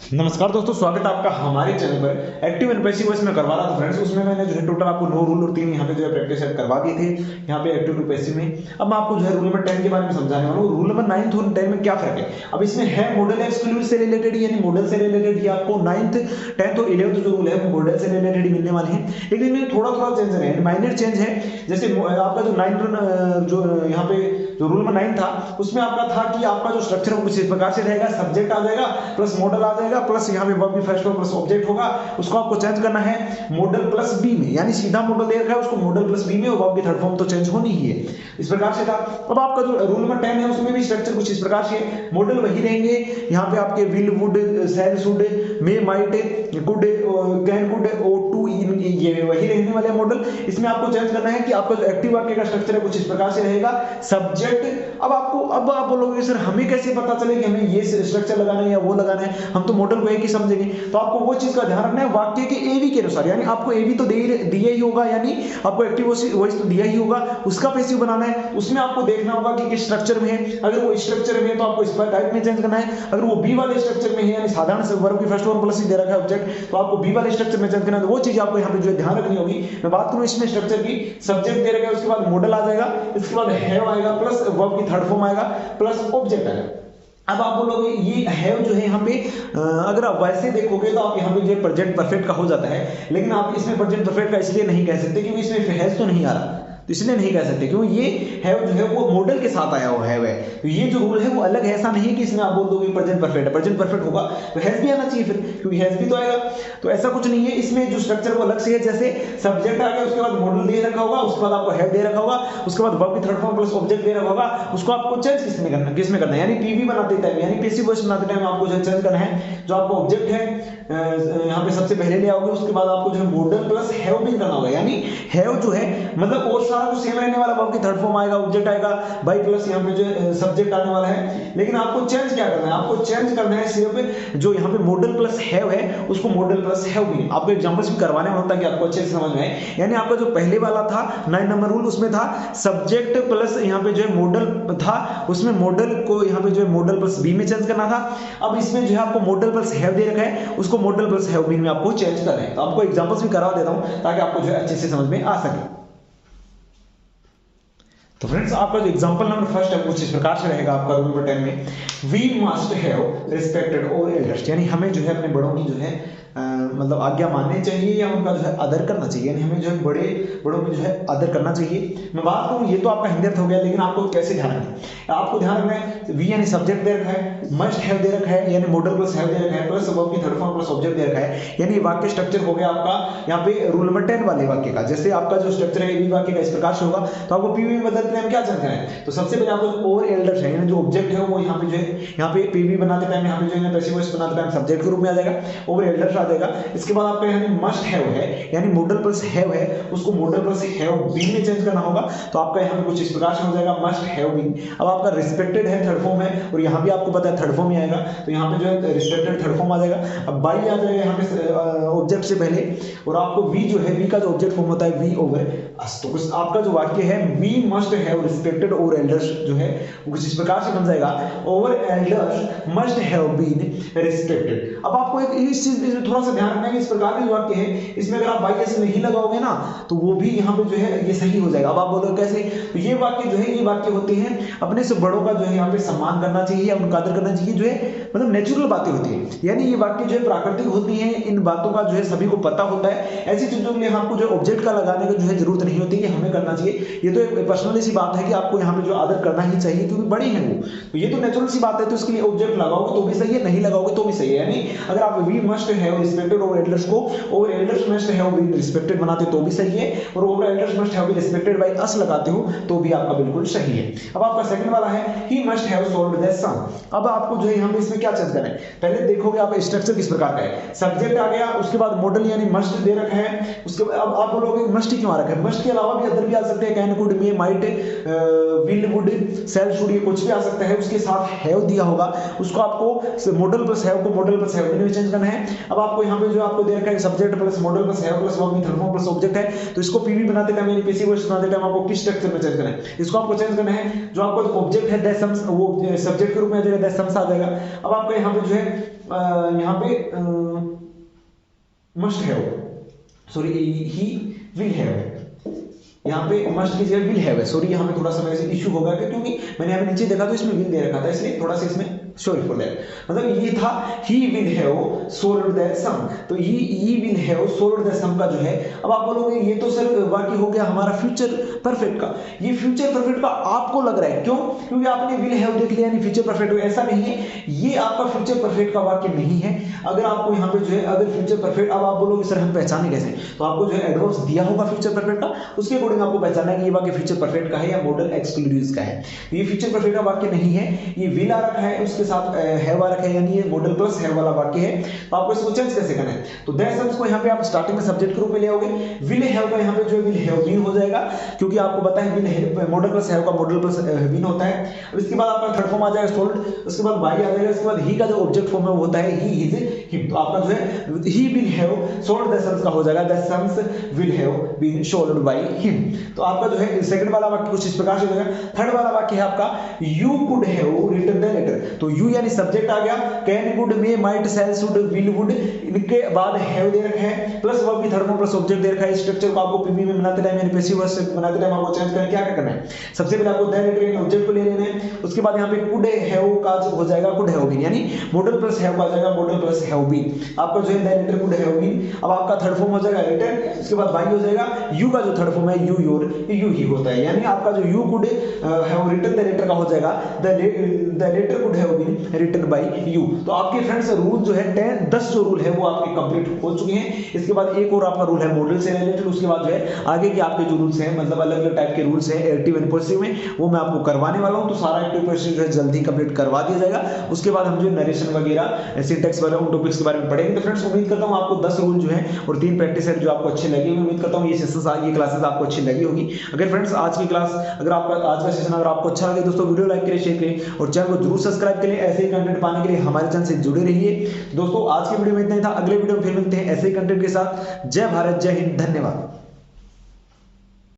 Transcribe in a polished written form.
नमस्कार दोस्तों, स्वागत है आपका हमारे चैनल पर। एक्टिव एंड पैसिव वॉइस में करवा रहा था फ्रेंड्स। उसमें मैंने जो है टोटल आपको 9 रूल और 3 यहाँ पे जो है प्रैक्टिस सेट करवा दिए थे यहाँ पे एक्टिव टू पैसिव में। अब मैं आपको जो है रूल नंबर 10 के बारे में समझाने वाला हूँ। रूल नंबर 9 और 10 में क्या फर्क है। अब इसमें है मॉडल एक्सक्लूसिव से रिलेटेड, यानी मॉडल से रिलेटेड ही आपको 9th 10th और 11th जो रूल है वो मॉडल से रिलेटेड ही मिलने वाले हैं। लेकिन इनमें थोड़ा थोड़ा चेंज है, माइनर चेंज है। जैसे आपका जो 9 जो यहाँ पे जो रूल नंबर 9 था उसमें आपका था कि आपका जो स्ट्रक्चर है कुछ इस प्रकार से रहेगा। सब्जेक्ट आ जाएगा प्लस मॉडल आ जाएगा प्लस यहाँ पे वर्ब भी फर्स्ट प्लस ऑब्जेक्ट होगा। उसको आपको चेंज करना है मॉडल प्लस बी में, यानी सीधा मॉडल दे रखा है उसको मॉडल प्लस बी में और वर्ब की थर्ड फॉर्म तो चेंज होनी ही है। इस प्रकार से था। अब आपका जो रूल नंबर 10 है उसमें भी स्ट्रक्चर कुछ इस प्रकार से है। मॉडल वही रहेंगे यहाँ पे आपके will would shall should may might could can could ought to ये वही रहने वाले मॉडल। इसमें आपको चेंज करना है कि आपका जो एक्टिव वाक्य का स्ट्रक्चर है कुछ इस प्रकार से रहेगा। सब्जेक्ट अब आप बोलोगे सर हमें कैसे पता चले कि हमें ये स्ट्रक्चर लगाना है या वो लगाना है, हम तो मॉडल को एक ही समझेंगे। तो आपको वो चीज का ध्यान रखना है वाक्य के एवी के अनुसार, यानी आपको एवी तो दिया ही होगा, यानी आपको एक्टिव वॉइस तो दिया ही होगा, उसका पैसिव बनाना है। उसमें आपको देखना होगा कि किस स्ट्रक्चर में है। अगर वो स्ट्रक्चर में है तो आपको इस पर टाइप में चेंज करना है। अगर वो बी वाले स्ट्रक्चर में है यानी साधारण से वर्ब की फर्स्ट फॉर्म प्लस दे रखा है ऑब्जेक्ट, तो आपको बी वाले स्ट्रक्चर में चेंज करना है। तो वो चीज आपको यहाँ पे जो है ध्यान रखनी होगी। मैं बात करूं इसमें स्ट्रक्चर की, सब्जेक्ट दे रखा है उसके बाद मॉडल आ जाएगा, इसके बाद हैव आएगा प्लस वर्ब की थर्ड फॉर्म आएगा प्लस ऑब्जेक्ट आएगा। अब आप बोलोगे ये हैव जो है यहाँ पे अगर आप वैसे देखोगे तो आप यहाँ पे जो प्रेजेंट परफेक्ट का हो जाता है, लेकिन आप इसमें प्रेजेंट परफेक्ट का इसलिए नहीं कह सकते क्योंकि इसमें हैज तो नहीं आ रहा, तो इसलिए नहीं कह सकते क्योंकि ये हैव जो है वो मॉडल के साथ आया हुआ हैव है। तो ये जो रूल है वो अलग है, ऐसा नहीं है कि इसमें आप बोल दोगे प्रेजेंट परफेक्ट है। प्रेजेंट परफेक्ट होगा तो हैज भी आना चाहिए फिर, क्योंकि हैज भी तो आएगा। तो ऐसा कुछ नहीं है, इसमें जो स्ट्रक्चर वो अलग से है। जैसे सब्जेक्ट आ गया उसके बाद मॉडल दे रखा होगा, उसके बाद आपको हैव दे रखा होगा, उसके बाद वर्ब की थर्ड फॉर्म प्लस ऑब्जेक्ट दे रखा होगा, उसको आपको चेंज किसमें करना है, यानी पीवी बनाते टाइम यानी पैसिव वॉइस बनाते टाइम आपको जो चेंज करना है। जो आपको ऑब्जेक्ट है यहाँ पे सबसे पहले ले आओगे, उसके बाद आपको जो है मॉडल प्लस हैव भी करना होगा, यानी हैव जो है मतलब और सारा कुछ सेम रहने वाला, वर्ब की थर्ड फॉर्म आएगा, ऑब्जेक्ट आएगा, बाई प्लस यहाँ पे जो सब्जेक्ट आने वाला है। लेकिन आपको चेंज क्या करना है, आपको चेंज करना है सिर्फ जो यहाँ पे मॉडल प्लस हैव है उसको मॉडल प्लस हैव भी। आपको एग्जांपल्स भी करवाने होता है कि आपको अच्छे से समझ में आए। यानी आपका जो पहले वाला था 9 नंबर रूल उसमें था सब्जेक्ट प्लस यहाँ पे जो है मॉडल था, उसमें मॉडल को यहाँ पे जो है मॉडल प्लस बी में चेंज करना था। अब इसमें जो है आपको मॉडल प्लस हैव दे रखा है, उसको मॉडल प्लस हैव बी में आपको चेंज करना है। तो आपको एग्जांपल्स भी करवा देता हूं ताकि आपको जो है अच्छे से समझ में आ सके। तो फ्रेंड्स आपका जो एग्जांपल नंबर फर्स्ट है कुछ इस प्रकार से रहेगा आपका रूल नंबर 10 में, we must have respected our elders, यानी हमें जो है अपने बड़ों की जो है मतलब आज्ञा माननी चाहिए या उनका जो है आदर करना चाहिए, यानी हमें जो है बड़ों की जो है आदर करना चाहिए। मैं बात करूं ये तो आपका हिंदी अर्थ हो गया, लेकिन आपको कैसे ध्यान रखना है, आपको ध्यान रखना है वी यानी सब्जेक्ट दे रखा है, मस्ट हैव दे रखा है यानी मॉडल प्लस हैव दे रखा है, प्लस वर्ब की थर्ड फॉर्म प्लस ऑब्जेक्ट दे रखा है, यानी वाक्य स्ट्रक्चर हो गया आपका यहाँ पे रूल नंबर 10 वाले वाक्य का। जैसे आपका जो स्ट्रक्चर है एबी वाक्य का इस प्रकार से होगा, तो आपको पीवी में बदलते टाइम क्या चेंज करना है। तो सबसे पहले आपको और एल्डर्स है यानी जो ऑब्जेक्ट है वो यहाँ पे जो है यहाँ पे पीवी बनाते टाइम यहाँ पे जो है पैसिव वॉइस बनाते टाइम सब्जेक्ट के रूप में आ जाएगा, ओवर एल्डर्स आ जाएगा। इसके बाद आपका यानी मस्ट हैव है यानी मॉडल प्लस हैव है, उसको मॉडल प्लस हैव बी में चेंज करना होगा। तो आपका यहाँ पे कुछ इस प्रकार से हो जाएगा मस्ट हैव बी। अब आपका रिस्पेक्टेड है थर्ड फॉर्म है और यहाँ भी आपको पता है थर्ड फॉर्म ही आएगा, तो यहाँ पे जो है रिस्पेक्टेड थर्ड फॉर्म आ जाएगा। अब बाई आ जाएगा यहाँ पे ऑब्जेक्ट से पहले, और आपको वी जो है वी का जो ऑब्जेक्ट फॉर्म होता है वी ओवर अस। तो कुछ आपका जो वाक्य है we must have respected our elders जो है वो कुछ इस प्रकार से बन जाएगा, our elders must have been respected. अब आपको एक इस चीज में थोड़ा सा ध्यान रखना है कि इस प्रकार के वाक्य है इसमें अगर आप बाई ऐसे नहीं लगाओगे ना तो वो भी यहाँ पे जो है ये सही हो जाएगा। अब आप बोलोगे कैसे, तो ये वाक्य जो है ये वाक्य होते हैं अपने से बड़ों का जो है यहाँ पे सम्मान करना चाहिए या उनका आदर करना चाहिए, जो है मतलब नेचुरल बातें होती है, यानी ये वाक्य जो है प्राकृतिक होती है, इन बातों का जो है सभी को पता होता है। ऐसी चीजों के लिए आपको जो ऑब्जेक्ट का लगाने की जो है जरूरत नहीं होती, हमें करना चाहिए। ये तो एक पर्सनली सी बात है कि आपको यहाँ पे जो आदर करना ही चाहिए क्योंकि बड़ी है वो, तो ये तो नेचुरल सी बात है। तो इसके लिए ऑब्जेक्ट लगाओगे तो भी सही है, नहीं लगाओगे तो भी सही है। यानी अगर आप we must have respected our elders को our elders must have been respected बनाते तो भी सही है, और our elders must have been respected by us लगाते हो तो भी आपका बिल्कुल सही है। अब आपका सेकंड वाला है he must have solved the sum. अब आपको जो है यहाँ पे इसमें क्या चेंज करना है, पहले देखोगे आप स्ट्रक्चर किस प्रकार का है। सब्जेक्ट आ गया, उसके बाद मॉडल यानी मस्ट दे रखा है, उसके बाद अब आप बोलोगे मस्ट ही क्यों आ रखा है, मस्ट के अलावा भी अदर भी आ सकते हैं, can could may might will would shall should ये कुछ भी आ सकता है। उसके साथ हैव दिया होगा, उसको आपको मॉडल प्लस हैव को मॉडल प्लस हैव में चेंज करना है। अब आपको यहाँ पे जो आपको दे रखा है subject plus model plus have plus verb third form plus object है, तो इसको पीवी बनाते टाइम यानी पैसिव वॉइस बनाते टाइम आपको किस स्ट्रक्चर में चेंज करना है, इसको आपको चेंज करना है। जो आपको ऑब्जेक्ट है दैट सम्स वो सब्जेक्ट के रूप में आ जाएगा, दैट सम्स आ जाएगा। अब आपका यहाँ पे जो है यहाँ पे must have, sorry he will have, यहाँ पे मस्ट की जगह विल हैव है, सॉरी यहाँ पे थोड़ा सा मेरे से इश्यू होगा क्योंकि मैंने यहाँ पे नीचे देखा तो इसमें विल दे रखा था, इसलिए थोड़ा सा इसमें सॉरी फॉर दैट, मतलब ये था he will have solved that sum, तो he will have solved that sum का जो है, अब आप बोलोगे ये तो सर वाक्य हो गया हमारा फ्यूचर परफेक्ट का, ये फ्यूचर परफेक्ट का आपको लग रहा है, क्यों? क्योंकि आपने विल हैव देख लिया यानी फ्यूचर परफेक्ट हो, ऐसा नहीं है, ये आपका फ्यूचर परफेक्ट का वाक्य नहीं है। अगर आपको यहाँ पे जो है अगर फ्यूचर परफेक्ट, अब आप बोलोगे सर हम पहचाने कैसे, तो आपको जो है एडवर्ब्स दिया होगा फ्यूचर परफेक्ट का, उसके अकॉर्डिंग आपको पहचानना है कि ये वाक्य फ्यूचर परफेक्ट का है या मॉडल एक्सक्लूसिव का है। ये फ्यूचर परफेक्ट का वाक्य नहीं है, ये विल आ रखा है उसके साथ हैव आ रखा है, यानी ये मॉडल प्लस हैव वाला वाक्य है, तो आपको इसको चेंज कैसे करना है, तो दैट सम्स को यहाँ पे आप स्टार्टिंग में सब्जेक्ट के रूप में ले आओगे, विल हैव का यहाँ पे जो विल हैव बीन हो जाएगा, क्योंकि आपको पता है विल मॉडल प्लस हैव का मॉडल प्लस बीन होता है। अब इसके बाद आपका थर्ड फॉर्म आ जाएगा सोल्ड, उसके बाद बाई आ जाएगा, उसके बाद ही का जो ऑब्जेक्ट फॉर्म है वो होता है ही इज हिम, तो आपका जो है he will have sold the sums का हो जाएगा the sums will have been sold by him. तो आपका जो है सेकंड वाला वाक्य कुछ इस प्रकार से हो जाएगा। थर्ड वाला वाक्य है आपका you could have written the letter, तो यू यानी सब्जेक्ट आ गया, can could may might shall should will would, इनके बाद हैव दे रखा है प्लस वर्ब की थर्ड फॉर्म प्लस ऑब्जेक्ट दे रखा है। स्ट्रक्चर को आपको पीपी में बनाते टाइम यानी पैसिव वॉइस से बनाते टाइम आपको चेंज करना, क्या करना है, सबसे पहले आपको द लेटर यानी ऑब्जेक्ट को ले लेना है, उसके बाद यहाँ पे कुड हैव का हो जाएगा कुड हैव बीन, यानी मॉडल प्लस हैव का जाएगा मॉडल प्लस हैव बीन, आपका जो है the letter could have been. अब आपका थर्ड फॉर्म हो जाएगा रिटन, उसके बाद बाई हो जाएगा, यू का जो थर्ड फॉर्म है यू योर, यू ही होता है, यानी आपका जो you could have written the letter का हो जाएगा the letter could have been written by you. तो आपके फ्रेंड्स रूल जो है 10 जो रूल है वो आपके कंप्लीट हो चुके हैं। इसके बाद एक और आपका रूल है मॉडल से रिलेटेड, उसके बाद जो है आगे के आपके जो रूल्स हैं, मतलब अलग अलग टाइप के रूल्स हैं एक्टिव एंड पैसिव में, वो मैं आपको करवाने वाला हूं, तो सारा एक्टिव पैसिव जो है जल्दी कंप्लीट करवा दिया जाएगा। उसके बाद हम जो नरेशन वगैरह सिंटैक्स वगैरह उन टॉपिक्स के बारे में पढ़ेंगे। तो फ्रेंड्स उम्मीद करता हूं आपको 10 रूल जो है और 3 प्रैक्टिस सेट जो आपको अच्छे लगे, उम्मीद करता हूं ये सेशंस ये क्लासेस आपको अच्छी लगी होगी। अगर फ्रेंड्स आज की क्लास अगर आपका आज का सेशन अगर आपको अच्छा लगे दोस्तों वीडियो लाइक करें, शेयर करें और चैनल को जरूर सब्सक्राइब करें। ऐसे ही कंटेंट पाने के लिए हमारे चैनल से जुड़े रहिए। दोस्तों आज की वीडियो में इतना ही था, अगले वीडियो में फिर मिलते हैं ऐसे ही कंटेंट के साथ। जय भारत, जय हिंद, धन्यवाद।